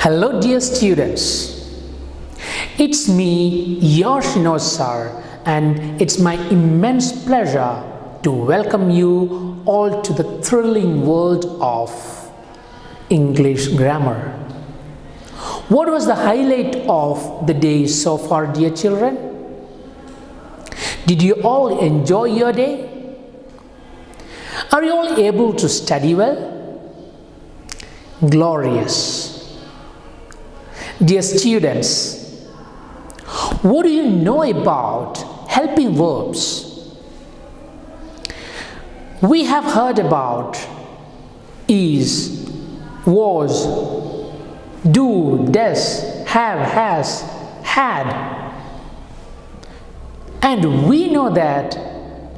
Hello dear students, it's me, your Shinod sir, and it's my immense pleasure to welcome you all to the thrilling world of English grammar. What was the highlight of the day so far, dear children? Did you all enjoy your day? Are you all able to study well? Glorious. Dear students, what do you know about helping verbs? We have heard about is, was, do, does, have, has, had. And we know that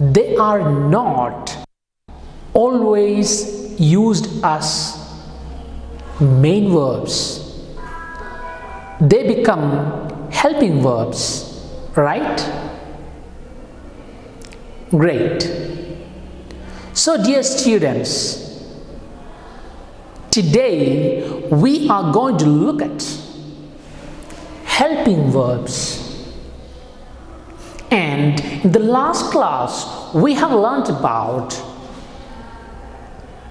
they are not always used as main verbs. They become helping verbs, right? Great. So dear students, today we are going to look at helping verbs. And in the last class we have learnt about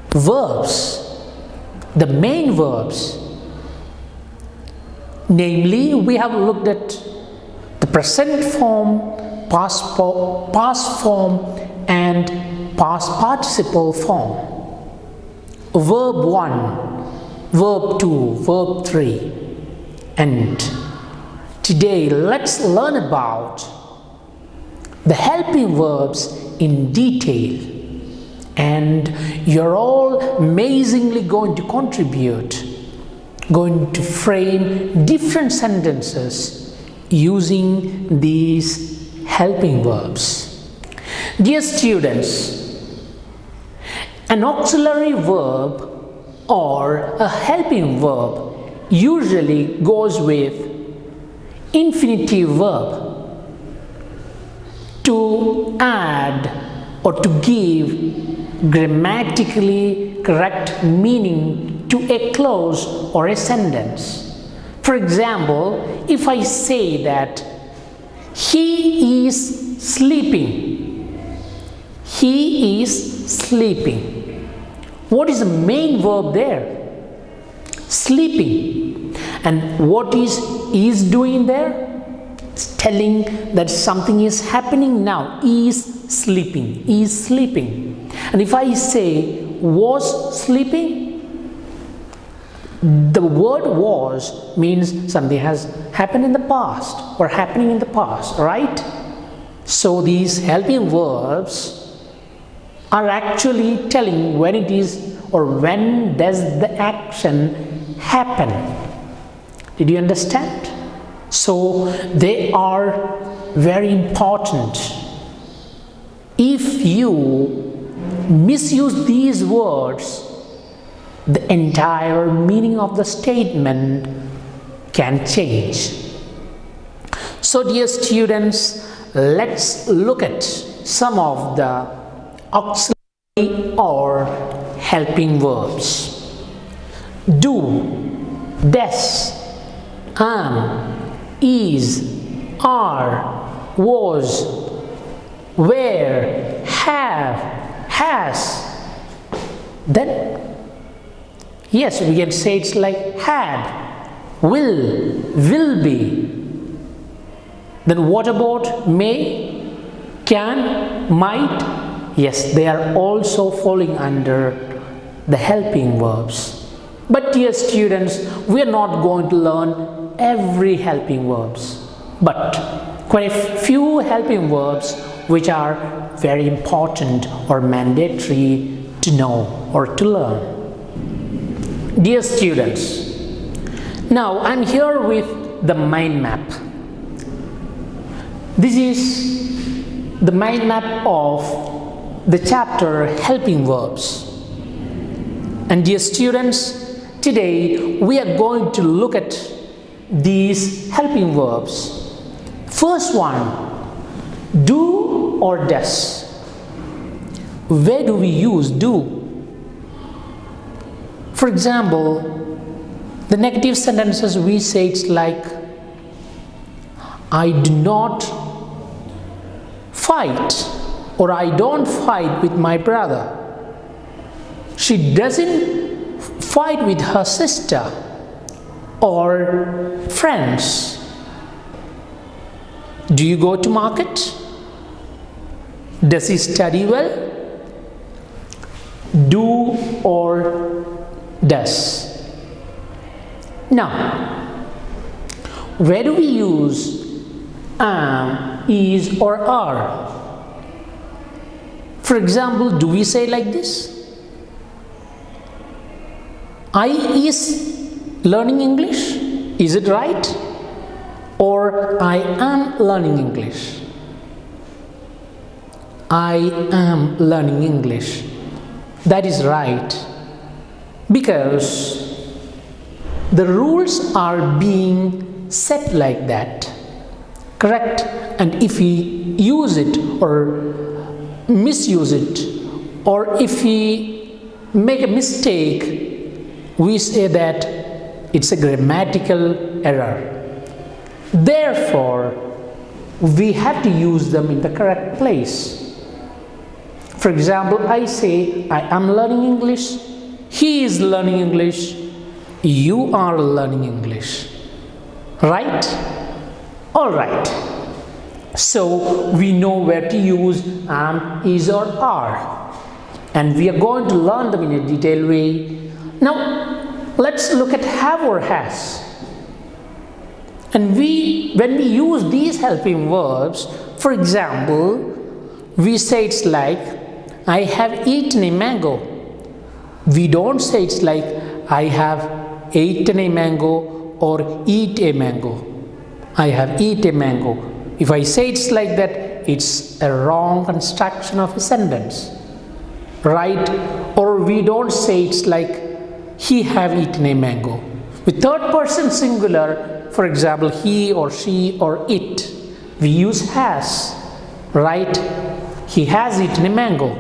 verbs, the main verbs. Namely, we have looked at the present form, past form and past participle form. Verb 1, verb 2, verb 3. And today let's learn about the helping verbs in detail. And you're all amazingly going to contribute, going to frame different sentences using these helping verbs. Dear students, an auxiliary verb or a helping verb usually goes with infinitive verb to add or to give grammatically correct meaning to a clause or a sentence. For example, if I say that he is sleeping, he is sleeping. What is the main verb there? Sleeping. And what is doing there? It's telling that something is happening now. Is sleeping, is sleeping. And if I say was sleeping, the word was means something has happened in the past or happening in the past, right? So these helping verbs are actually telling when it is or when does the action happen. Did you understand? So they are very important. If you misuse these words, the entire meaning of the statement can change. So dear students, let's look at some of the auxiliary or helping verbs. Do, does, is, are, was, were, have, has. Then yes, we can say it's like had, will be. Then what about may, can, might? Yes, they are also falling under the helping verbs. But dear students, we are not going to learn every helping verbs, but quite a few helping verbs which are very important or mandatory to know or to learn. Dear students, now I'm here with the mind map. This is the mind map of the chapter helping verbs. And dear students, today we are going to look at these helping verbs. First one, do or does. Where do we use do? For example, The negative sentences we say it's like, I do not fight, or I don't fight with my brother. She doesn't fight with her sister or friends. Do you go to market? Does he study well? Do or does? Now, where do we use am, is or are? For example, do we say like this? I is learning English, is it right? Or I am learning English? I am learning English. That is right, because the rules are being set like that, correct? And if we use it or misuse it, or if we make a mistake, we say that it's a grammatical error. Therefore, we have to use them in the correct place. For example, I say I am learning English, he is learning English, you are learning English. Right? Alright. So we know where to use am, is or are. And we are going to learn them in a detailed way. Now, let's look at have or has. And when we use these helping verbs, for example, we say it's like, I have eaten a mango. We don't say it's like, I have eaten a mango or eat a mango. I have eaten a mango. If I say it's like that, it's a wrong construction of a sentence, right? Or we don't say it's like, he have eaten a mango. With third person singular, for example, he or she or it, we use has, right? He has eaten a mango.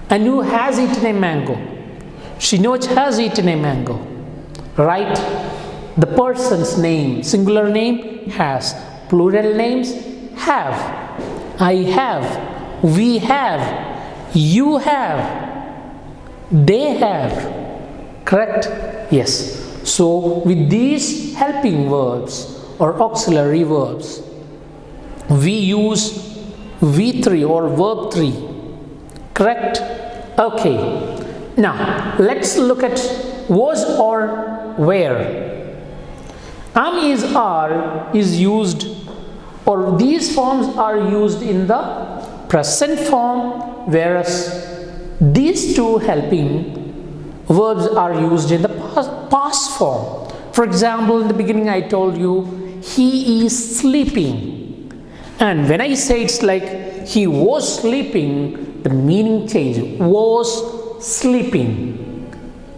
Anu has eaten a mango. Shinoj has eaten a mango, right? The person's name, singular name, has. Plural names, have. I have. We have. You have. They have. Correct? Yes. So, with these helping verbs or auxiliary verbs, we use V3 or verb 3. Correct? Okay. Now, let's look at was or where. Am, is, are is used, or these forms are used in the present form, whereas these two helping verbs are used in the past form. For example, in the beginning I told you, he is sleeping. And when I say it's like, he was sleeping, the meaning changes. Was sleeping.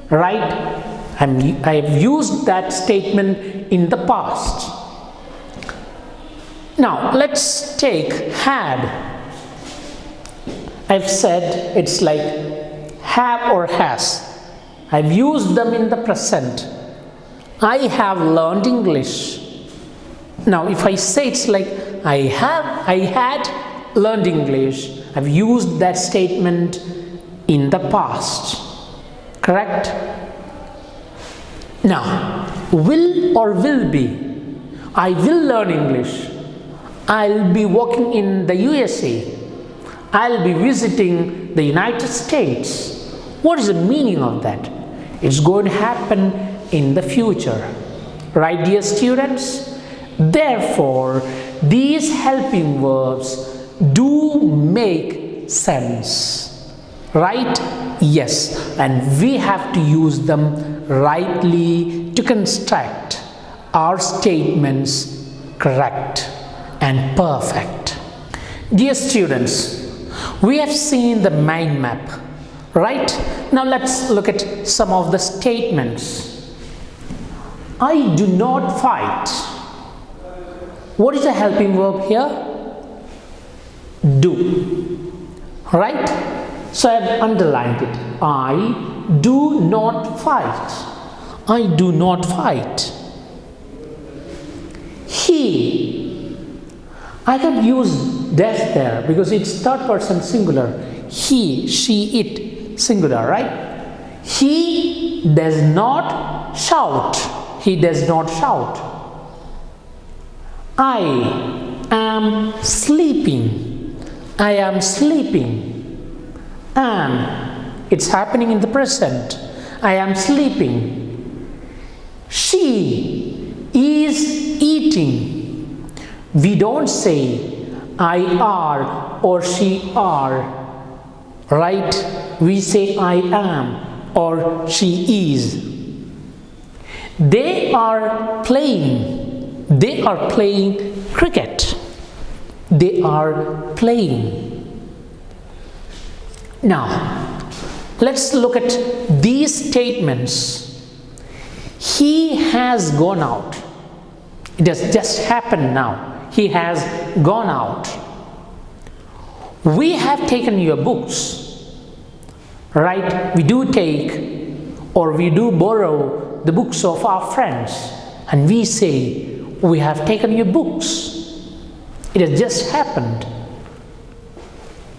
Right? I have used that statement in the past. Now, let's take had. I've said it's like have or has. I've used them in the present. I have learned English. Now, if I say it's like I had learned English, I've used that statement in the past. Correct? Now, will or will be. I will learn English. I'll be working in the USA. I'll be visiting the United States. What is the meaning of that? It's going to happen in the future. Right, dear students? Therefore, these helping verbs do make sense. Right? Yes. And we have to use them rightly to construct our statements correct and perfect. Dear students, we have seen the mind map, right? Now let's look at some of the statements. I do not fight. What is the helping verb here? Do. Right? So I have underlined it. I do not fight. I do not fight. He, I can use does there because it's third person singular. He, she, it singular, right? He does not shout. He does not shout. I am sleeping. I am sleeping. Am, it's happening in the present. I am sleeping. She is eating. We don't say I are or she are, right? We say I am or she is. They are playing. They are playing cricket. They are playing. Now, let's look at these statements. He has gone out. It has just happened now. He has gone out. We have taken your books, right? We do take or we do borrow the books of our friends and we say, we have taken your books. It has just happened.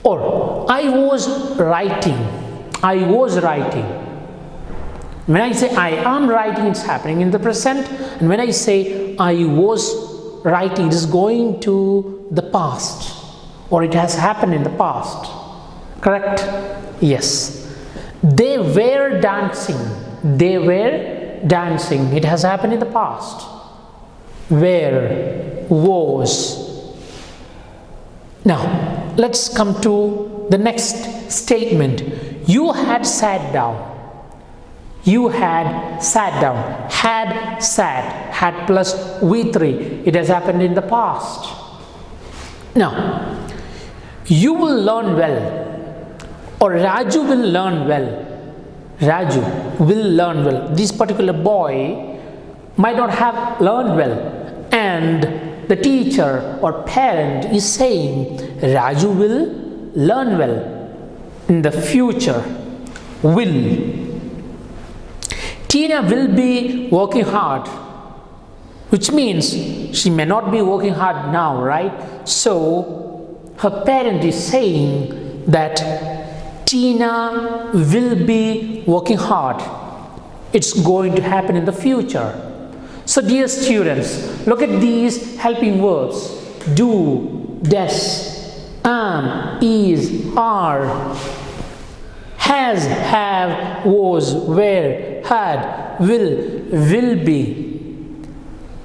Or, I was writing. I was writing. When I say I am writing, it's happening in the present. And when I say I was writing, it is going to the past. Or it has happened in the past. Correct? Yes. They were dancing. They were dancing. It has happened in the past. Where, was. Now, let's come to the next statement. You had sat down. You had sat down. Had sat. Had plus V3. It has happened in the past. Now, you will learn well. Or Raju will learn well. Raju will learn well. This particular boy might not have learned well. And the teacher or parent is saying Raju will learn well in the future. Will. Tina will be working hard, which means she may not be working hard now, right? So her parent is saying that Tina will be working hard. It's going to happen in the future. So dear students, look at these helping verbs. Do, does, am, is, are, has, have, was, were, had, will be.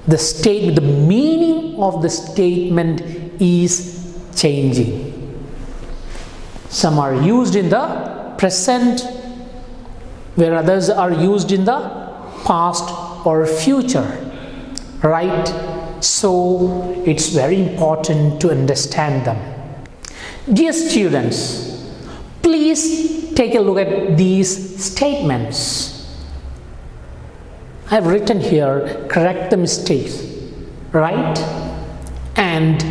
The meaning of the statement is changing. Some are used in the present, where others are used in the past or future, right? So it's very important to understand them. Dear students, please take a look at these statements. I have written here, correct the mistakes, right? And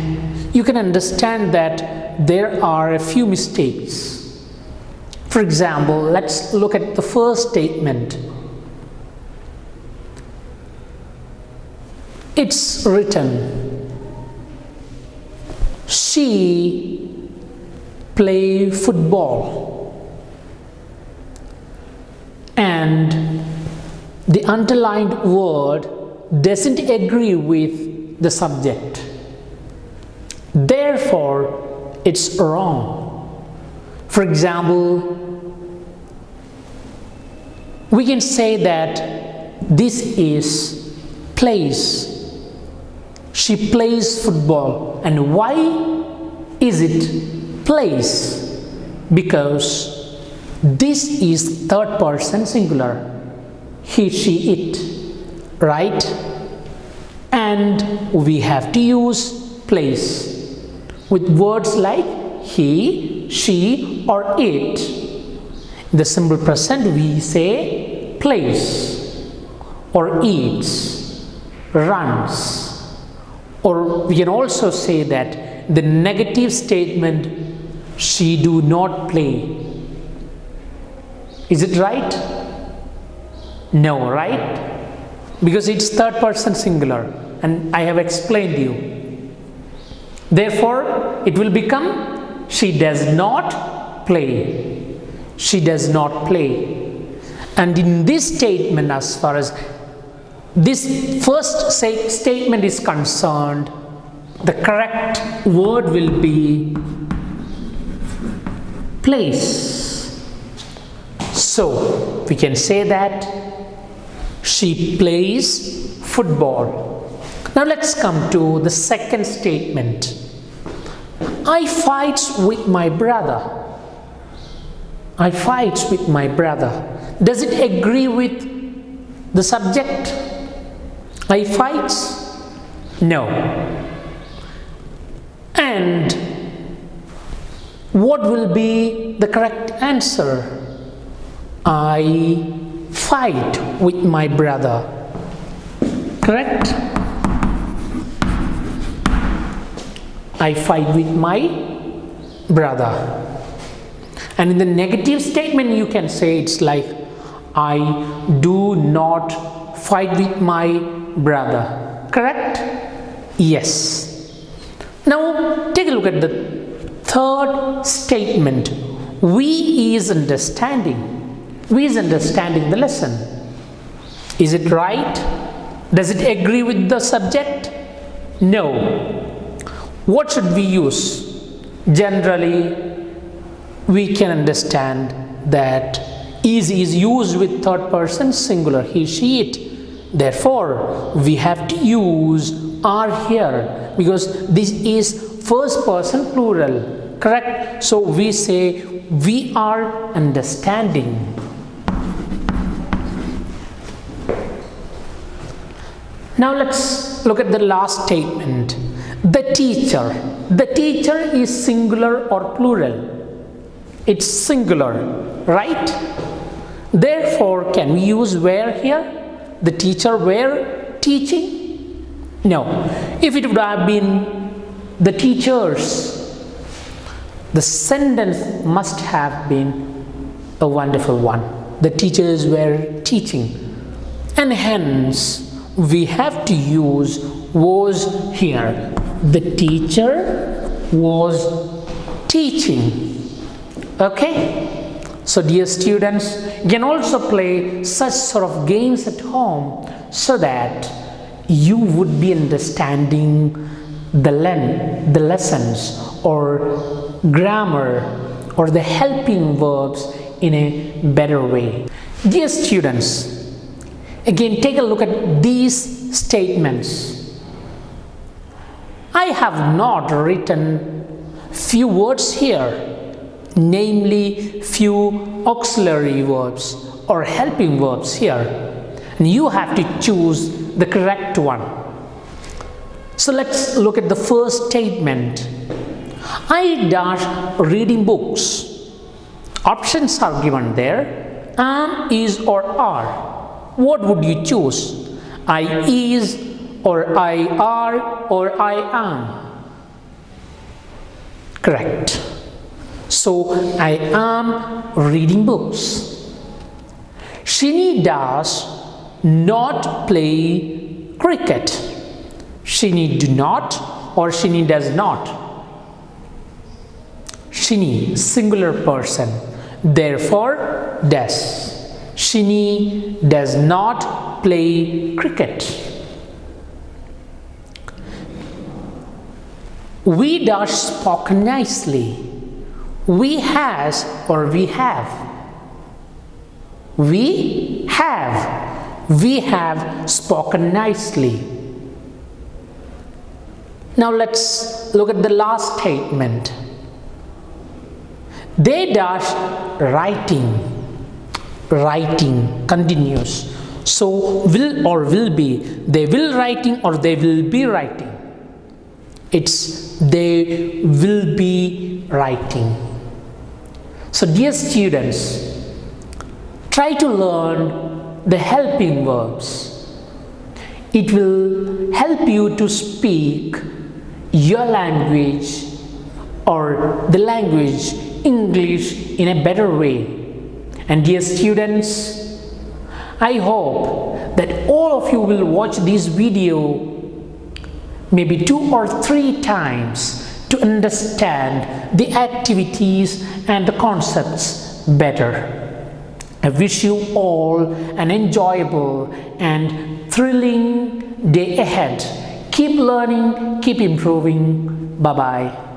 you can understand that there are a few mistakes. For example, let's look at the first statement. It's written, she play football, and the underlined word doesn't agree with the subject. Therefore, it's wrong. For example, we can say that this is plays. She plays football. And why is it plays? Because this is third person singular. He, she, it. Right? And we have to use plays with words like he, she, or it. In the simple present, we say plays, or eats, runs. Or we can also say that the negative statement, she do not play. Is it right? No, right? Because it's third person singular and I have explained you. Therefore, it will become she does not play. She does not play. And in this statement, as far as this first statement is concerned, the correct word will be plays. So we can say that she plays football. Now let's come to the second statement. I fight with my brother. I fight with my brother. Does it agree with the subject? I fight? No. And what will be the correct answer? I fight with my brother. Correct? I fight with my brother. And in the negative statement you can say it's like I do not fight with my brother. Correct? Yes. Now take a look at the third statement. We is understanding. We is understanding the lesson. Is it right? Does it agree with the subject? No. What should we use? Generally, we can understand that is used with third person singular, he, she, it. Therefore, we have to use are here because this is first person plural. Correct? So we say we are understanding. Now let's look at the last statement. The teacher. The teacher is singular or plural? It's singular, right? Therefore, can we use were here? The teacher were teaching? No. If it would have been the teachers, the sentence must have been a wonderful one. The teachers were teaching. And hence, we have to use was here. The teacher was teaching. Okay? So dear students, you can also play such sort of games at home so that you would be understanding the lessons or grammar or the helping verbs in a better way. Dear students, again take a look at these statements. I have not written few words here, namely few auxiliary verbs or helping verbs here, and you have to choose the correct one. So let's look at the first statement. I dash reading books. Options are given there. Am, is or are. What would you choose? I is or I are or I am? Correct. So I am reading books. Shini does not play cricket. Shini do not or Shini does not. Shini, singular person. Therefore, does. Shini does not play cricket. We dash spoke nicely. We has or we have. We have. We have spoken nicely. Now let's look at the last statement. They dash writing. Writing continues. So will or will be. They will writing or they will be writing. It's they will be writing. So dear students, try to learn the helping verbs. It will help you to speak your language or the language English in a better way. And dear students, I hope that all of you will watch this video maybe 2 or 3 times to understand the activities and the concepts better. I wish you all an enjoyable and thrilling day ahead. Keep learning, keep improving. Bye-bye.